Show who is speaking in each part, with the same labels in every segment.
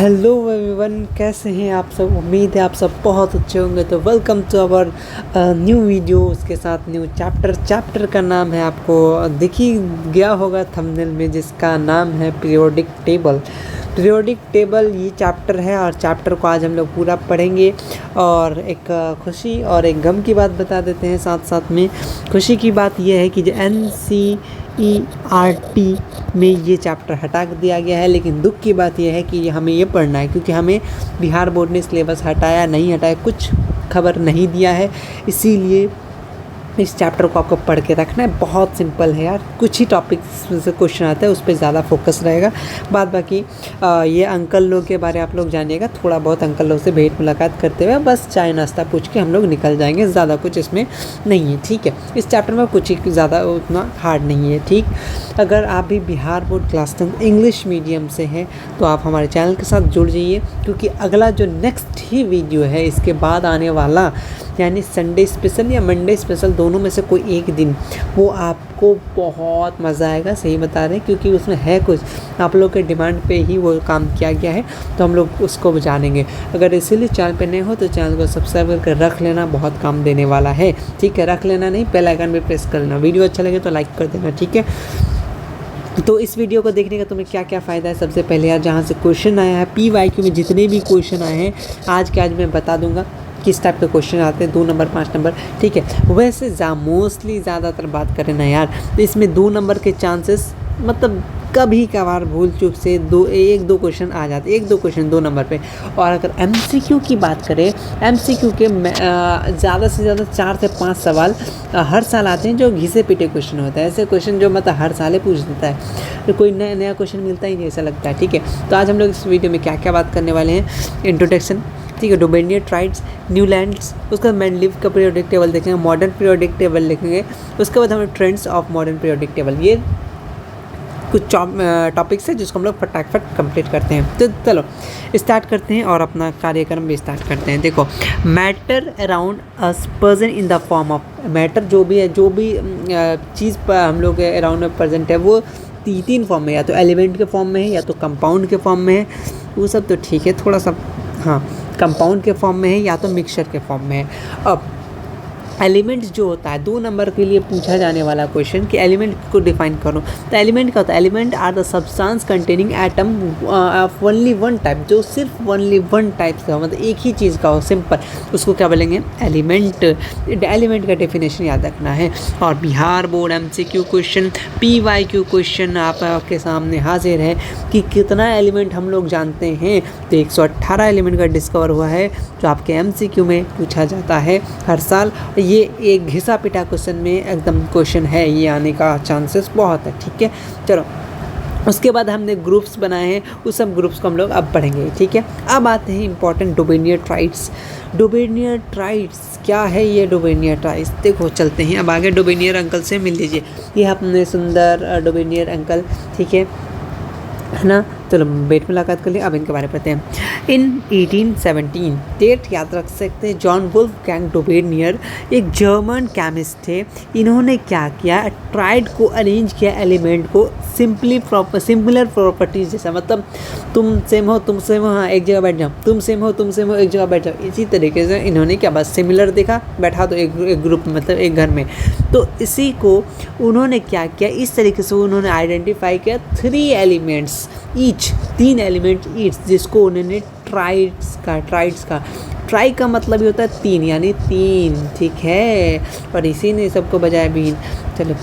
Speaker 1: Hello everyone, कैसे हैं आप सब। उम्मीद है आप सब बहुत अच्छे होंगे। तो welcome to our new video, उसके साथ न्यू चैप्टर का नाम है, आपको दिख ही गया होगा थंबनेल में, जिसका नाम है पीरियोडिक टेबल। ये चैप्टर है और चैप्टर को आज हम लोग पूरा पढ़ेंगे। और एक खुशी और एक गम की बात बता देते हैं साथ साथ में। खुशी की बात यह है कि जो NCERT में ये चैप्टर हटा दिया गया है, लेकिन दुख की बात यह है कि हमें ये पढ़ना है, क्योंकि हमें बिहार बोर्ड ने सिलेबस हटाया नहीं हटाया कुछ खबर नहीं दिया है। इसीलिए इस चैप्टर को आपको पढ़ के रखना है। बहुत सिंपल है यार, कुछ ही टॉपिक्स से क्वेश्चन आता है, उस पर ज़्यादा फोकस रहेगा। बाद बाकी ये अंकल लोग के बारे आप लोग जानिएगा, थोड़ा बहुत अंकल लोग से भेंट मुलाकात करते हुए बस चाय नाश्ता पूछ के हम लोग निकल जाएंगे। ज़्यादा कुछ इसमें नहीं है, ठीक है। इस चैप्टर में कुछ ही ज़्यादा उतना हार्ड नहीं है, ठीक। अगर आप भी Bihar board class 10 English medium से हैं तो आप हमारे चैनल के साथ जुड़ जाइए, क्योंकि अगला जो नेक्स्ट ही वीडियो है इसके बाद आने वाला, यानी संडे स्पेशल या मंडे स्पेशल, दोनों में से कोई एक दिन, वो आपको बहुत मज़ा आएगा। सही बता रहे हैं, क्योंकि उसमें है कुछ आप लोग के डिमांड पे ही वो काम किया गया है, तो हम लोग उसको जानेंगे। अगर इसीलिए चैनल पे नए हो तो चैनल को सब्सक्राइब करके रख लेना, बहुत काम देने वाला है, ठीक है। रख लेना नहीं, बेल आइकन भी प्रेस कर लेना। वीडियो अच्छा लगे तो लाइक कर देना, ठीक है। तो इस वीडियो को देखने का तुम्हें क्या क्या फ़ायदा है। सबसे पहले यार, जहाँ से क्वेश्चन आया है PYQ में जितने भी क्वेश्चन आए हैं आज मैं बता दूंगा किस टाइप के क्वेश्चन आते हैं, 2 नंबर 5 नंबर, ठीक है। वैसे मोस्टली ज़्यादातर बात करें ना यार, तो इसमें 2 नंबर के चांसेस मतलब कभी कभार भूल चूक से 1-2 क्वेश्चन आ जाते, 1-2 क्वेश्चन 2 नंबर पे। और अगर MCQ की बात करें, MCQ के ज़्यादा से ज़्यादा 4 से 5 सवाल हर साल आते हैं, जो घिसे पिटे क्वेश्चन होता है। ऐसे क्वेश्चन जो मतलब हर साल पूछ देता है, तो कोई नया क्वेश्चन मिलता ही नहीं ऐसा लगता है, ठीक है। तो आज हम लोग इस वीडियो में क्या क्या बात करने वाले हैं। इंट्रोडक्शन, ठीक है, डोबेनियर ट्राइड्स, न्यूलैंड्स, उसके बाद मैंडलीव का पीरियोडिक टेबल देखेंगे, मॉडर्न पीरियोडिक टेबल देखेंगे, उसके बाद हमें trends of modern periodic table. ये कुछ टॉपिक्स है जिसको हम लोग फटाफट कंप्लीट करते हैं। तो चलो स्टार्ट करते हैं और अपना कार्यक्रम भी स्टार्ट करते हैं। देखो, matter around us present in the form of matter, जो भी है, जो भी चीज़ पर हम लोग अराउंड में प्रेजेंट है, वो 3 फॉर्म में, या तो एलिमेंट के फॉर्म में है, या तो कंपाउंड के फॉर्म में है। वो सब तो ठीक है, थोड़ा सा हाँ कंपाउंड के फॉर्म में है, या तो मिक्सचर के फॉर्म में है। अब एलिमेंट्स जो होता है, 2 नंबर के लिए पूछा जाने वाला क्वेश्चन कि एलिमेंट को डिफाइन करो। तो एलिमेंट क्या होता है? Element are the substance containing atom of only one type, जो सिर्फ ओनली वन टाइप का हो, मतलब एक ही चीज़ का हो, सिंपल, उसको क्या बोलेंगे? एलिमेंट। एलिमेंट का डेफिनेशन याद रखना है। और Bihar board MCQ question, PYQ question आपके सामने हाजिर है कि कितना एलिमेंट हम लोग जानते हैं। तो 118 एलिमेंट का डिस्कवर हुआ है, जो आपके MCQ में पूछा जाता है हर साल। ये एक घिसा पिटा क्वेश्चन में एकदम क्वेश्चन है, ये आने का चांसेस बहुत है, ठीक है। चलो, उसके बाद हमने ग्रुप्स बनाए हैं, उस सब ग्रुप्स को हम लोग अब पढ़ेंगे, ठीक है। अब आते हैं इंपॉर्टेंट डोबेनियर ट्राइड्स। डोबेनियर ट्राइड्स क्या है? ये डोबेनियर ट्राइड्स देखो, चलते हैं अब आगे। डोबेनियर अंकल से मिल लीजिए, ये अपने सुंदर डोबेनियर अंकल, ठीक है ना। चलो भेंट मुलाकात कर लिया, अब इनके बारे में पढ़ते हैं। इन 1817 डेट याद रख सकते हैं, जॉन वुल्फगैंग डोबेनियर एक जर्मन केमिस्ट थे। इन्होंने क्या किया? ट्राइड को अरेंज किया एलिमेंट को सिमिलर प्रॉपर्टीज जैसा, मतलब तुम सेम हो हाँ एक जगह बैठ जाओ, तुम सेम हो एक जगह बैठ जाओ। इसी तरीके से इन्होंने क्या बस सिमिलर देखा, बैठा दो एक ग्रुप में, मतलब एक घर में। तो इसी को उन्होंने क्या किया, इस तरीके से उन्होंने आइडेंटिफाई किया 3 एलिमेंट्स ईच, 3 एलिमेंट ईच, जिसको उन्होंने ट्राइड्स का ट्राई का मतलब ही होता है 3, यानी 3, ठीक है। और इसी ने सबको बजाया बीन, चलो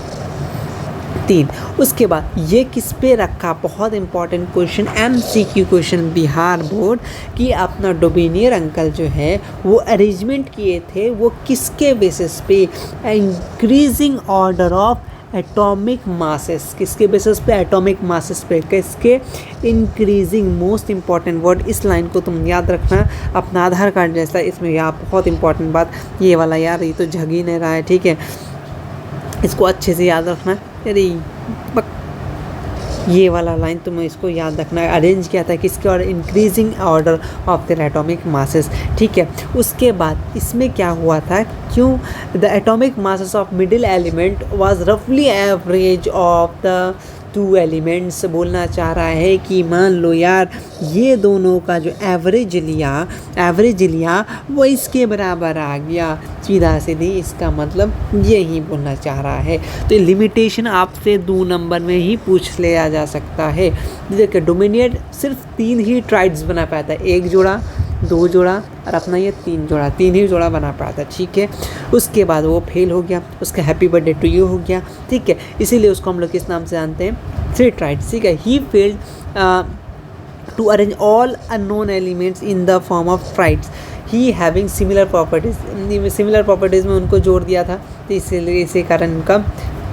Speaker 1: 3। उसके बाद ये किस पे रखा? बहुत important question, MCQ question Bihar board की। अपना डोबेनियर अंकल जो है वो अरेंजमेंट किए थे, वो किसके बेसिस पे? Increasing order of atomic masses. किसके बेसिस पे? एटॉमिक मासेस पे। किसके? इंक्रीजिंग। मोस्ट इंपॉर्टेंट वर्ड, इस लाइन को तुम याद रखना अपना आधार कार्ड जैसा। इसमें यहाँ बहुत इंपॉर्टेंट बात ये वाला, यार ये तो झग ही नहीं रहा है, ठीक है, इसको अच्छे से याद रखना। अरे ये वाला लाइन तुम्हें इसको याद रखना है। अरेंज किया था किसके? और increasing order of the atomic masses, ठीक है। उसके बाद इसमें क्या हुआ था, क्यों? The atomic masses of middle element was रफली average of the two elements बोलना चाह रहा है कि मान लो यार ये दोनों का जो एवरेज लिया वो इसके बराबर आ गया, सीधा सीधी इसका मतलब यही बोलना चाह रहा है। तो लिमिटेशन आपसे 2 नंबर में ही पूछ लिया जा सकता है। देखिए डोमिनियन सिर्फ 3 ही ट्राइड्स बना पाया था, 1 जोड़ा 2 जोड़ा और अपना ये 3 ही जोड़ा बना पाया था, ठीक है। उसके बाद वो फेल हो गया, उसका हैप्पी बर्थडे टू यू हो गया, ठीक है। इसीलिए उसको हम लोग किस नाम से जानते हैं, 3 ट्राइड्स, ठीक है। He failed to arrange all unknown elements in the form of triads he having similar properties में उनको जोड़ दिया था, तो इसीलिए इसी कारण उनका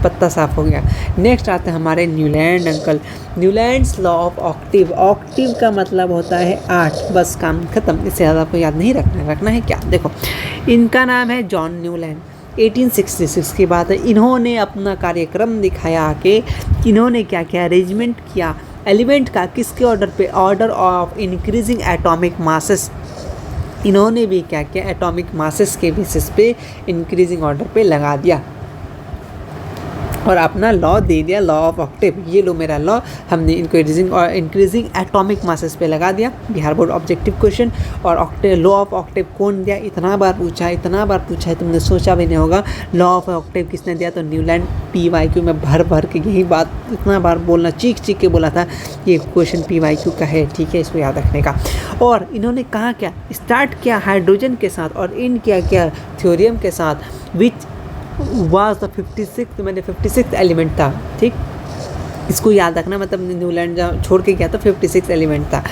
Speaker 1: पत्ता साफ हो गया। नेक्स्ट आते हैं हमारे Newland uncle. Newlands law of octave. Octave का मतलब होता है 8, बस काम खत्म, इससे ज़्यादा आपको याद नहीं रखना है क्या। देखो इनका नाम है जॉन न्यूलैंड, 1866 की बात है। इन्होंने अपना कार्यक्रम दिखाया कि इन्होंने क्या क्या अरेंजमेंट किया एलिमेंट का, किसके ऑर्डर पे, order of increasing atomic masses. इन्होंने भी क्या किया, एटॉमिक मासेस के बेसिस पे इंक्रीजिंग ऑर्डर पे लगा दिया और अपना लॉ दे दिया, लॉ ऑफ ऑक्टेव। ये लो मेरा लॉ, हमने इनको इंक्रीजिंग एटॉमिक मासेस पे लगा दिया। Bihar board objective question. और ऑक्टेव, लॉ ऑफ ऑक्टेव कौन दिया, इतना बार पूछा है, तुमने सोचा भी नहीं होगा। लॉ ऑफ ऑक्टेव किसने दिया, तो न्यूलैंड। PYQ में भर के यही बात इतना बार बोलना, चीख के बोला था, ये क्वेश्चन PYQ का है, ठीक है, इसको याद रखने का। और इन्होंने कहा क्या, स्टार्ट किया हाइड्रोजन के साथ और इन क्या थ्योरियम के साथ, which was the 56th element था, ठीक। इसको याद रखना, मतलब न्यूलैंड जहाँ छोड़ के गया तो 56 एलिमेंट था।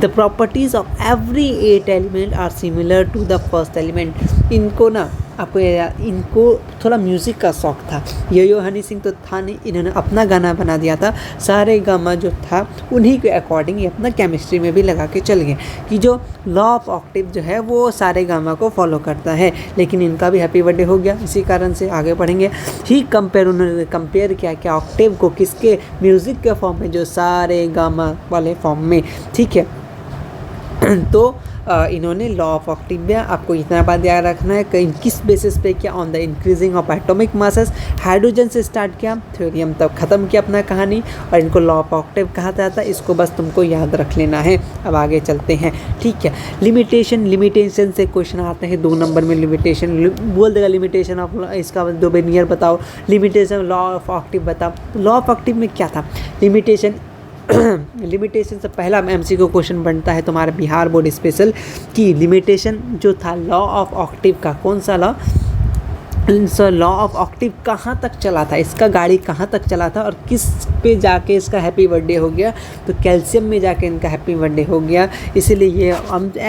Speaker 1: The properties of every 8 element are similar to the first element. इनको ना आपको इनको थोड़ा म्यूज़िक का शौक था। यो हनी सिंह तो था नहीं, इन्होंने अपना गाना बना दिया था, सारे गामा जो था उन्हीं के अकॉर्डिंग ये अपना केमिस्ट्री में भी लगा के चल गए कि जो लॉ ऑफ ऑक्टेव जो है वो सारे गामा को फॉलो करता है। लेकिन इनका भी हैप्पी बर्थडे हो गया, इसी कारण से आगे बढ़ेंगे। उन्होंने कंपेयर किया ऑक्टेव को किसके, म्यूज़िक के फॉर्म में, जो सारे गामा वाले फॉर्म में, ठीक है। तो इन्होंने लॉ ऑफ ऑक्टिव दिया। आपको इतना बात याद रखना है कि किस बेसिस पे किया, on the increasing of atomic masses. Hydrogen से स्टार्ट किया, थ्योरियम तब ख़त्म किया अपना कहानी, और इनको लॉ ऑफ ऑक्टिव कहा जाता है। इसको बस तुमको याद रख लेना है। अब आगे चलते हैं, ठीक है। लिमिटेशन से क्वेश्चन आते हैं 2 नंबर में। लिमिटेशन बोल देगा, लिमिटेशन ऑफ इसका डोमिनियर बताओ, लिमिटेशन लॉ ऑफ ऑक्टिव बताओ। लॉ ऑफ ऑक्टिव में क्या था, लिमिटेशन से पहला MCQ क्वेश्चन बनता है तुम्हारे बिहार बोर्ड स्पेशल की। लिमिटेशन जो था लॉ ऑफ ऑक्टिव का, कौन सा लॉ, लॉ ऑफ ऑक्टिव कहाँ तक चला था, इसका गाड़ी कहाँ तक चला था और किस पे जाके इसका हैप्पी बर्थडे हो गया, तो कैल्शियम में जाके इनका हैप्पी बर्थडे हो गया। इसीलिए ये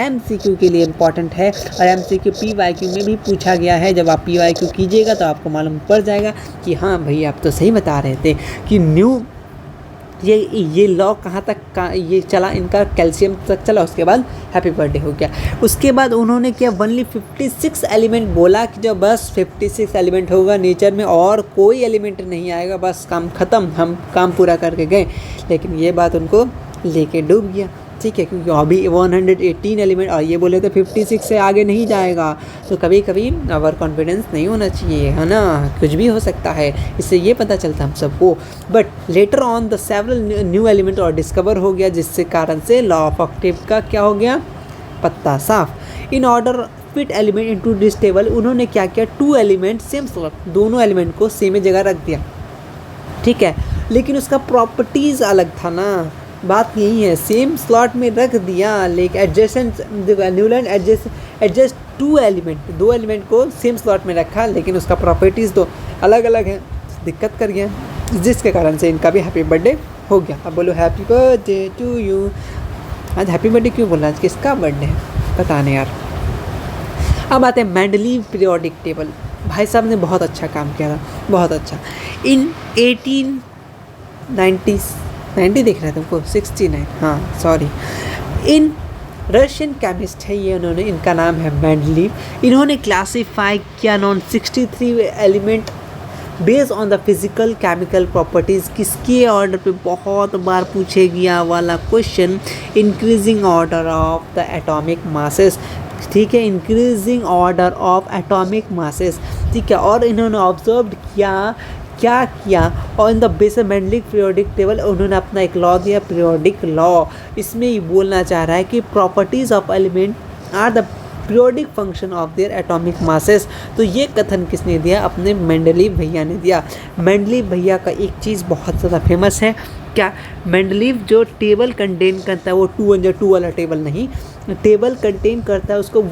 Speaker 1: MCQ के लिए इम्पॉर्टेंट है और MCQ PYQ में भी पूछा गया है। जब आप PYQ कीजिएगा तो आपको मालूम पड़ जाएगा कि हाँ भाई आप तो सही बता रहे थे कि ये लॉ कहाँ तक ये चला, इनका कैल्शियम तक चला, उसके बाद हैप्पी बर्थडे हो गया। उसके बाद उन्होंने क्या, ओनली 56 एलिमेंट बोला कि जब बस 56 एलिमेंट होगा नेचर में और कोई एलिमेंट नहीं आएगा, बस काम ख़त्म, हम काम पूरा करके गए। लेकिन ये बात उनको लेके डूब गया, ठीक है, क्योंकि अभी 118 एलिमेंट और ये बोले तो 56 से आगे नहीं जाएगा। तो कभी कभी ओवर कॉन्फिडेंस नहीं होना चाहिए, है ना, कुछ भी हो सकता है, इससे ये पता चलता हम सबको। But later on the several new element और डिस्कवर हो गया, जिससे कारण से लॉ ऑफ ऑक्टिव का क्या हो गया, पत्ता साफ। In order fit element into this table, उन्होंने क्या किया, 2 एलिमेंट सेम स्लॉट, दोनों एलिमेंट को सेम जगह रख दिया, ठीक है। लेकिन उसका प्रॉपर्टीज़ अलग था ना, बात यही है, सेम स्लॉट में रख दिया लेकिन एडजेसेंट न्यूलैंड एडजस्ट 2 एलिमेंट को सेम स्लॉट में रखा, लेकिन उसका प्रॉपर्टीज़ तो अलग अलग है, दिक्कत कर गया, जिसके कारण से इनका भी हैप्पी बर्थडे हो गया। अब बोलो हैप्पी बर्थडे टू यू। आज हैप्पी बर्थडे क्यों बोला, आज किसका बर्थडे है पता नहीं यार। अब आते हैं मेंडलीव पीरियोडिक टेबल। भाई साहब ने बहुत अच्छा काम किया था, बहुत अच्छा। इन 1890 देख रहे थे तुमको, 69, हाँ सॉरी। इन रशियन केमिस्ट है ये, उन्होंने, इनका नाम है मेंडलीव। इन्होंने क्लासीफाई किया known 63 element based on the physical chemical properties. किसके ऑर्डर पे, बहुत बार पूछे गया वाला question, increasing order of the atomic masses, ठीक है, increasing order of atomic masses, ठीक है। और इन्होंने ऑब्जर्व किया क्या किया, और in the basis Mendeleev periodic table उन्होंने अपना एक लॉ दिया, पीरियोडिक लॉ। इसमें ये बोलना चाह रहा है कि properties of element are the periodic function of their atomic masses. तो ये कथन किसने दिया, अपने मेंडलीव भैया ने दिया। मेंडलीव भैया का एक चीज़ बहुत ज़्यादा फेमस है, क्या, मेंडलीव जो टेबल कंटेन करता है वो 2 वाला टेबल नहीं, टेबल कंटेन करता है उसको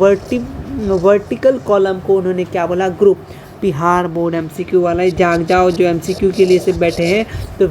Speaker 1: वर्टिकल कॉलम को उन्होंने क्या बोला, ग्रुप। बिहार बोर्ड एमसीक्यू वाला जाग जाओ जो एमसीक्यू के लिए से बैठे हैं, तो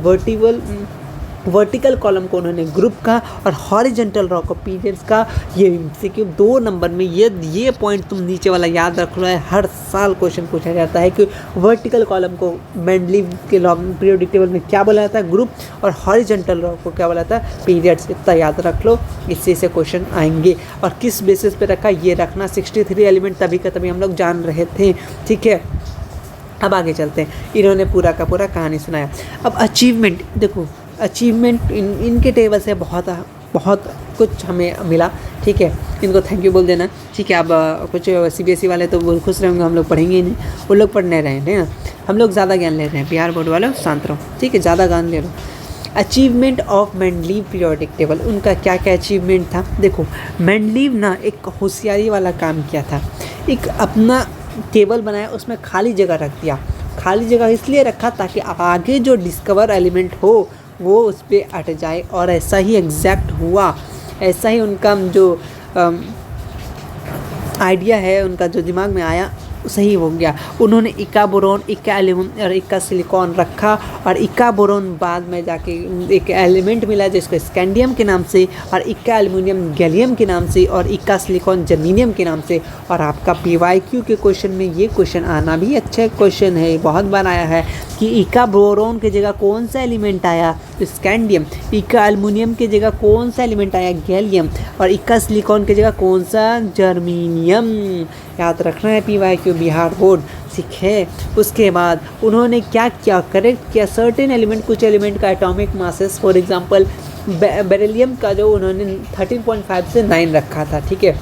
Speaker 1: वर्टिकल कॉलम को उन्होंने ग्रुप का, और हॉरिजॉन्टल रॉ को पीरियड्स का। ये एमसीक्यू 2 नंबर में ये पॉइंट तुम नीचे वाला याद रख लो है, हर साल क्वेश्चन पूछा जाता है कि वर्टिकल कॉलम को मेंडलीव के लॉ पीरियोडिक टेबल में क्या बोला जाता है, ग्रुप, और हॉरिजॉन्टल रॉ को क्या बोला जाता है, पीरियड्स। इतना याद रख लो, इससे से क्वेश्चन आएंगे। और किस बेसिस पे रखा, ये रखना 63 एलिमेंट तभी का तभी हम लोग जान रहे थे, ठीक है। अब आगे चलते हैं, इन्होंने पूरा का पूरा कहानी सुनाया। अब अचीवमेंट देखो, अचीवमेंट इनके टेबल से बहुत कुछ हमें मिला, ठीक है। इनको थैंक यू बोल देना, ठीक है। अब कुछ सीबीएसई वाले तो बहुत खुश रहेंगे, हम लोग पढ़ेंगे ही नहीं, वो लोग पढ़ने रहे हैं ना, हम लोग ज़्यादा ज्ञान ले रहे हैं। बिहार बोर्ड वाले शांत रहो, ठीक है, ज़्यादा ज्ञान ले लो। Achievement of Mendeleev periodic table, उनका क्या क्या अचीवमेंट था, देखो। मेंडलीव ना एक होशियारी वाला काम किया था, एक अपना टेबल बनाया, उसमें खाली जगह रख दिया। खाली जगह इसलिए रखा ताकि आगे जो डिस्कवर एलिमेंट हो वो उस पर अट जाए, और ऐसा ही एग्जैक्ट हुआ। ऐसा ही उनका जो आइडिया है, उनका जो दिमाग में आया सही हो गया। उन्होंने इक्का बोरोन, इक्का एल्यूमिनियम और इक्का सिलिकॉन रखा, और इक्का बोरोन बाद में जाके एक एलिमेंट मिला जिसको स्कैंडियम के नाम से, और इक्का एल्यूमिनियम गैलियम के नाम से, और इक्का सिलिकॉन जर्मेनियम के नाम से। और आपका पीवाईक्यू के क्वेश्चन में ये क्वेश्चन आना भी अच्छा क्वेश्चन है, बहुत बार आया है कि इक्का बोरोन की जगह कौन सा एलिमेंट आया, तो स्कैंडियम। इक्का एल्यूमिनियम की जगह कौन सा एलिमेंट आया, गैलियम। और इक्का सिलिकॉन की जगह कौन सा, जर्मेनियम। याद रखना है पीवाईक्यू बिहार बोर्ड, ठीक है। उसके बाद उन्होंने क्या किया, करेक्ट किया सर्टेन एलिमेंट, कुछ एलिमेंट का atomic masses, for example beryllium का जो उन्होंने 13.5 से 9 रखा था, ठीक है।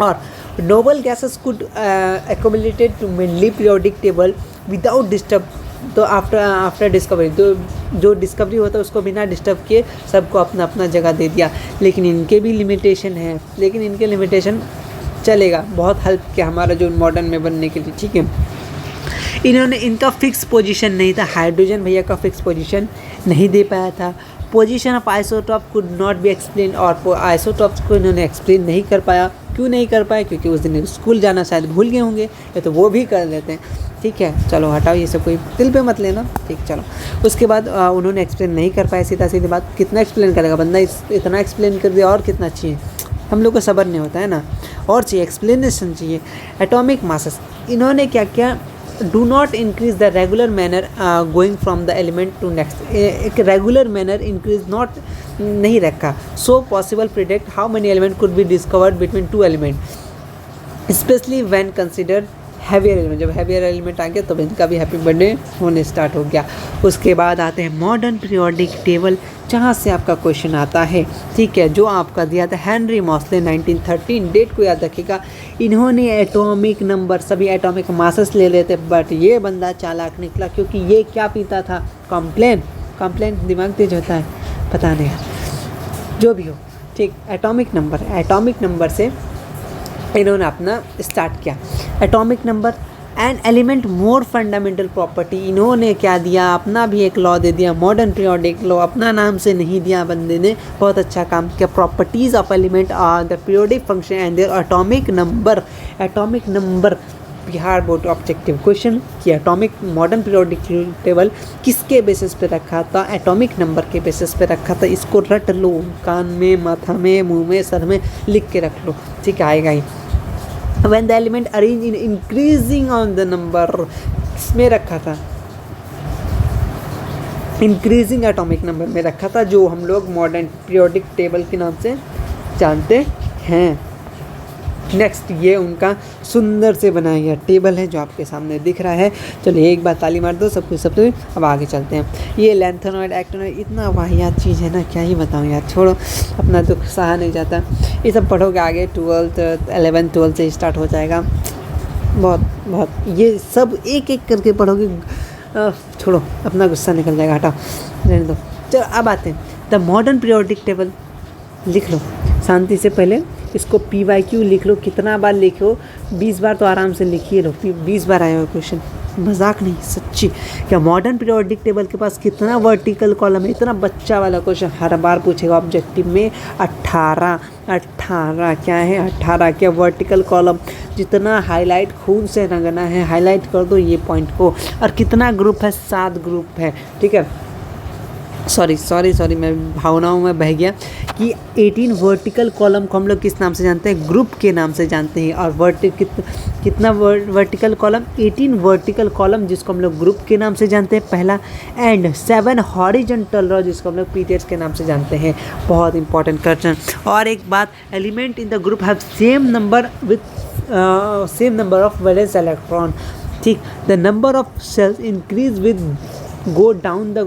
Speaker 1: और noble gases could accumulated to mainly periodic table without disturb. तो आफ्टर डिस्कवरी, तो जो डिस्कवरी होता है उसको बिना डिस्टर्ब किए सबको अपना अपना जगह दे दिया। लेकिन इनके भी लिमिटेशन है, लेकिन इनके लिमिटेशन चलेगा, बहुत हेल्प किया हमारा जो मॉडर्न में बनने के लिए, ठीक है। इन्होंने, इनका फिक्स पोजीशन नहीं था, हाइड्रोजन भैया का फिक्स पोजीशन नहीं दे पाया था। Position of isotope could not be explain, और आइसोटॉप्स को इन्होंने एक्सप्लेन नहीं कर पाया। क्यों नहीं कर पाया, क्योंकि उस दिन स्कूल जाना शायद भूल गए होंगे, या तो वो भी कर लेते हैं, ठीक है। चलो हटाओ, ये सब कोई दिल पे मत लेना, ठीक। चलो उसके बाद उन्होंने एक्सप्लेन नहीं कर पाया, सीधा सीधी बात। कितना एक्सप्लेन करेगा बंदा, इतना एक्सप्लेन कर दिया, और कितना चाहिए, हम लोग को सब्र नहीं होता है ना, और चाहिए एक्सप्लेनेशन चाहिए। एटॉमिक मासेस, इन्होंने क्या किया, do not increase the regular manner going from the element to next, एक रेगुलर मैनर इंक्रीज नॉट नहीं रखा। So possible predict how many element could be discovered between 2 element, specially when considered heavier element. जब heavier element आ गया तो इनका भी happy birthday होने स्टार्ट हो गया। उसके बाद आते हैं मॉडर्न पीरियोडिक टेबल, जहाँ से आपका क्वेश्चन आता है, ठीक है, जो आपका दिया था हेनरी मॉसले 1913, डेट को याद रखिएगा। इन्होंने एटॉमिक नंबर, सभी एटॉमिक मासेस ले लेते, बट ये बंदा चालाक निकला, क्योंकि ये क्या पीता था, कॉम्प्लेन, दिमाग तेज होता है, पता नहीं जो भी हो, ठीक। एटॉमिक नंबर से इन्होंने अपना स्टार्ट किया। Atomic number and element more fundamental property, इन्होंने क्या दिया, अपना भी एक लॉ दे दिया, मॉडर्न पीरियोडिक लॉ। अपना नाम से नहीं दिया बंदे ने, बहुत अच्छा काम किया। Properties of element are the periodic function and their atomic number. Bihar board objective question कि एटॉमिक मॉडर्न पीरियोडिक टेबल किसके बेसिस पे रखा था, एटॉमिक नंबर के बेसिस पे रखा था। इसको रट लो, कान में, माथा में, मुंह में, सर में लिख के रख लो, ठीक है, आएगा ही। When the element arranged in increasing on the number, इसमें रखा था, इंक्रीजिंग एटॉमिक नंबर में रखा था, जो हम लोग मॉडर्न पीरियोडिक टेबल के नाम से जानते हैं। नेक्स्ट, ये उनका सुंदर से बनाया गया टेबल है जो आपके सामने दिख रहा है। चलो एक बार ताली मार दो सबको, सबसे। अब आगे चलते हैं। ये लैंथेनॉइड, एक्टिनॉइड, इतना वाहियात चीज़ है ना, क्या ही बताऊँ यार, छोड़ो, अपना दुख सहा नहीं जाता। ये सब पढ़ोगे आगे 11th 12th से स्टार्ट हो जाएगा, बहुत ये सब एक एक करके पढ़ोगे, छोड़ो, अपना गुस्सा निकल जाएगा, हटाओ, रहने दो। चलो अब आते हैं द मॉडर्न पीरियोडिक टेबल। लिख लो शांति से, पहले इसको PYQ लिख लो, कितना बार लिखो, 20 बार तो आराम से लिखिए लो, 20 बार आया हुआ क्वेश्चन, मजाक नहीं, सच्ची। क्या मॉडर्न पीरियोडिक टेबल के पास कितना वर्टिकल कॉलम है? इतना बच्चा वाला क्वेश्चन हर बार पूछेगा ऑब्जेक्टिव में। 18 क्या है? 18 क्या वर्टिकल कॉलम? जितना हाईलाइट खून से रंगना है हाईलाइट कर दो ये पॉइंट को। और कितना ग्रुप है? 7 ग्रुप है, ठीक है। सॉरी मैं भावनाओं में बह गया कि 18 वर्टिकल कॉलम को हम लोग किस नाम से जानते हैं? ग्रुप के नाम से जानते हैं। और कितना वर्टिकल कॉलम? 18 वर्टिकल कॉलम जिसको हम लोग ग्रुप के नाम से जानते हैं, पहला। एंड 7 हॉरिजॉन्टल रो जिसको हम लोग पीरियड्स के नाम से जानते हैं। बहुत इंपॉर्टेंट क्वेश्चन। और एक बात, element in the group have same number of valence electron, ठीक। The number of shells increase with go down the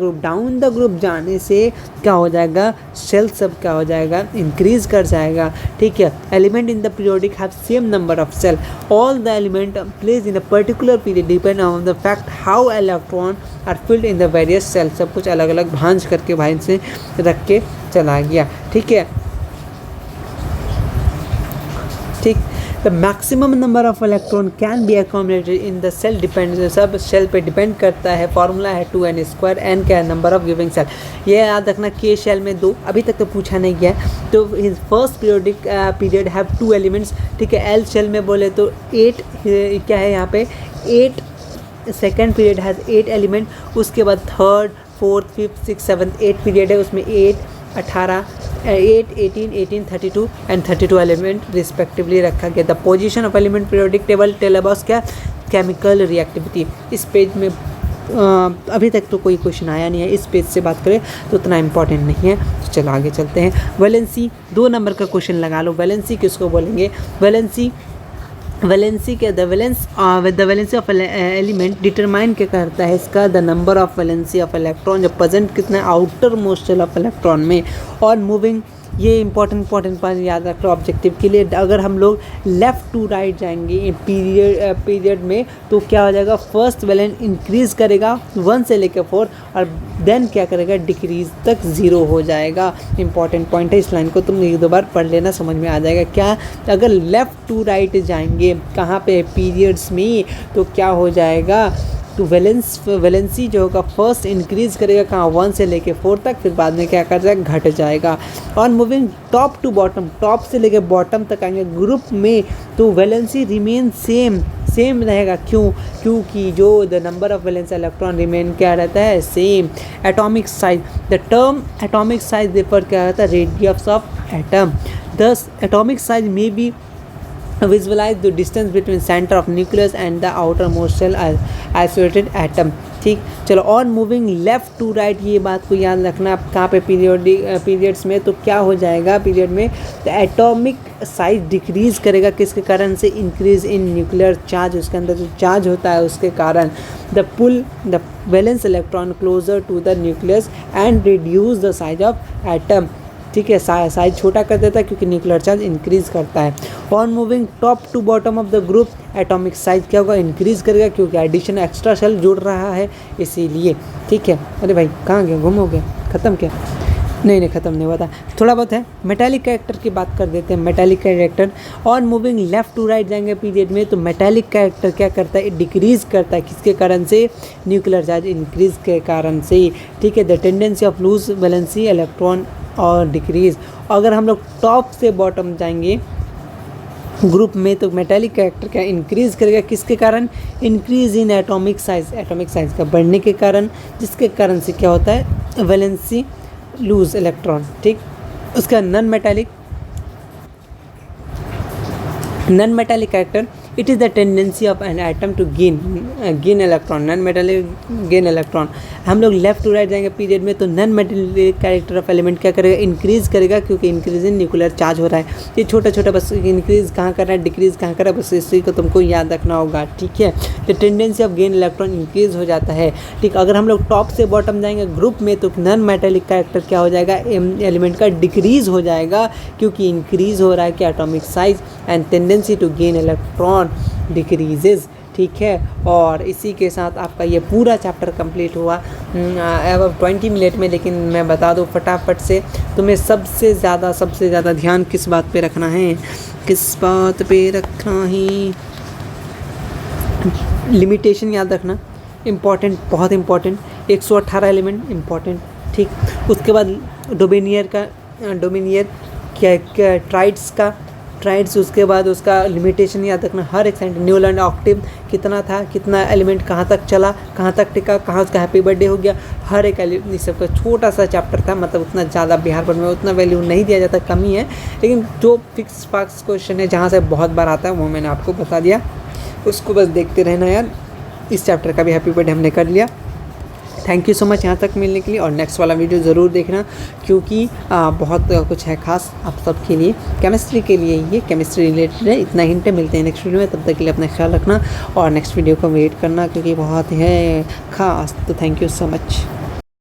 Speaker 1: group जाने से क्या हो जाएगा? सेल सब क्या हो जाएगा? इंक्रीज कर जाएगा, ठीक है। Element in the periodic have same number of shell, all the element place in a particular period depend on the fact how electron are filled in the various shell. सब कुछ अलग अलग भांज करके भाई से रख के चला गया, ठीक है, ठीक। The maximum number of electron can be accommodated in the shell depend, सब सेल पे डिपेंड करता है। फॉर्मूला है 2n², n क्या है? Number of giving shell. ये याद रखना, के शेल में 2, अभी तक तो पूछा नहीं गया। तो his first period have 2 elements, ठीक है। एल शेल में बोले तो 8 क्या है यहाँ पे? 8। Second period has 8 element. उसके बाद third, fourth, fifth, six, seventh 8 period है, उसमें 8, 18, 8, 18, 32 एंड 32 एलिमेंट रिस्पेक्टिवली रखा गया। The position of element periodic table tell about क्या? Chemical reactivity. इस पेज में अभी तक तो कोई क्वेश्चन आया नहीं है, इस पेज से बात करें तो उतना इंपॉर्टेंट नहीं है। तो चलो आगे चलते हैं। वैलेंसी, 2 नंबर का क्वेश्चन लगा लो। वैलेंसी किसको बोलेंगे? वैलेंसी के the valency of element determine क्या करता है इसका? The number of valency of electron, जो प्रेजेंट कितना outer most shell of electron में। और मूविंग, ये इंपॉर्टेंट पॉइंट याद रख लो ऑब्जेक्टिव के लिए। अगर हम लोग लेफ़्ट टू राइट जाएंगे पीरियड में तो क्या हो जाएगा? फर्स्ट वैलेंस इंक्रीज़ करेगा 1 से लेकर 4 और देन क्या करेगा? डिक्रीज तक 0 हो जाएगा। इंपॉर्टेंट पॉइंट है, इस लाइन को तुम 1-2 बार पढ़ लेना, समझ में आ जाएगा। क्या? अगर लेफ़्ट टू राइट जाएंगे कहाँ पे? पीरियड्स में, तो क्या हो जाएगा? तो वैलेंसी जो होगा फर्स्ट इंक्रीज़ करेगा कहाँ? 1 से लेके 4 तक, फिर बाद में क्या कर जाएगा? घट जाएगा। और moving top to bottom, top से लेके बॉटम तक आएंगे ग्रुप में, तो वैलेंसी रिमेन सेम रहेगा। क्योंकि जो the number of valence electron remain क्या रहता है? Same. Atomic size, the term atomic size refer क्या रहता है? Radius of atom. दस एटॉमिक साइज में B visualize the distance between center of nucleus and the outermost shell isolated atom, ठीक। चलो, और मूविंग लेफ़्ट टू राइट, ये बात को याद रखना। आप कहाँ पे? पीरियड्स में, तो क्या हो जाएगा पीरियड में? तो एटॉमिक साइज डिक्रीज़ करेगा, किसके कारण से? इंक्रीज इन न्यूक्लियर चार्ज, उसके अंदर जो चार्ज होता है उसके कारण। The pull the valence electron closer to the nucleus and reduce the size of atom, ठीक है। साइज छोटा कर देता है क्योंकि न्यूक्लियर चार्ज इंक्रीज़ करता है। On moving top to bottom of the group, atomic size क्या होगा? इंक्रीज़ करेगा क्योंकि एडिशन एक्स्ट्रा शेल जुड़ रहा है इसीलिए, ठीक है। अरे भाई कहाँ गया? गुम हो गया? ख़त्म क्या? नहीं ख़त्म नहीं हुआ था, थोड़ा बहुत है। मेटालिक कैरेक्टर की बात कर देते हैं। Metallic character, on moving left to right जाएंगे पीरियड में, तो मेटालिक कैरेक्टर क्या करता है? डिक्रीज़ करता है, किसके कारण से? न्यूक्लियर चार्ज इंक्रीज़ के कारण से, ठीक है। The tendency of lose valency electron और डिक्रीज़। अगर हम लोग टॉप से बॉटम जाएंगे ग्रुप में, तो मेटालिक कैरेक्टर क्या इंक्रीज़ करेगा, किसके कारण? इंक्रीज़ इन एटॉमिक साइज का बढ़ने के कारण, जिसके कारण से क्या होता है? वैलेंसी लूज इलेक्ट्रॉन, ठीक। उसका non metallic character, it is the tendency of an atom to gain electron, non metallic gain electron. हम लोग लेफ्ट टू राइट जाएंगे पीरियड में, तो non metallic character of element क्या करेगा? इंक्रीज़ करेगा क्योंकि इंक्रीज इन न्यूक्लियर चार्ज हो रहा है। ये छोटा बस इंक्रीज़ कहाँ कर रहा है, डिक्रीज़ कहाँ कर रहा है, बस इसी को तुमको याद रखना होगा, ठीक है। तो tendency of gain electron increase हो जाता है, ठीक। अगर हम लोग टॉप से बॉटम जाएंगे ग्रुप में, तो नॉन मेटालिक कैरेक्टर क्या हो जाएगा? एलिमेंट का डिक्रीज़ हो जाएगा क्योंकि इंक्रीज़ हो रहा है कि atomic size, and tendency to gain electron decreases, ठीक है। और इसी के साथ आपका ये पूरा चैप्टर कंप्लीट हुआ अब 20 मिनट में। लेकिन मैं बता दूं फटाफट से, तुम्हें सबसे ज़्यादा ध्यान किस बात पे रखना है, किस बात पे रखना है, लिमिटेशन याद रखना, इम्पॉर्टेंट, बहुत इम्पॉर्टेंट, 118 एलिमेंट इम्पॉर्टेंट, ठीक। उसके बाद डोमिनियर क्या ट्राइड्स, उसके बाद उसका लिमिटेशन याद रखना, हर एक सेंटेंस, न्यूल एंड ऑक्टिव कितना था, कितना एलिमेंट कहाँ तक चला, कहाँ तक टिका, कहाँ उसका हैप्पी बर्थडे हो गया, हर एक एलिमेंट, इस सबका छोटा सा चैप्टर था। मतलब उतना ज़्यादा बिहार बोर्ड में उतना वैल्यू नहीं दिया जाता, कमी है। लेकिन जो फिक्स फाक्स क्वेश्चन है जहाँ से बहुत बार आता है वो मैंने आपको बता दिया, उसको बस देखते रहना यार। इस चैप्टर का भी हैप्पी बर्थडे हमने कर लिया। थैंक यू सो मच यहाँ तक मिलने के लिए, और नेक्स्ट वाला वीडियो ज़रूर देखना, क्योंकि बहुत कुछ है खास आप सबके लिए, केमिस्ट्री के लिए, ये केमिस्ट्री रिलेटेड है। इतना हिंट है, मिलते हैं नेक्स्ट वीडियो में, तब तक के लिए अपना ख्याल रखना और नेक्स्ट वीडियो को वेट करना, क्योंकि बहुत है खास। तो थैंक यू सो मच।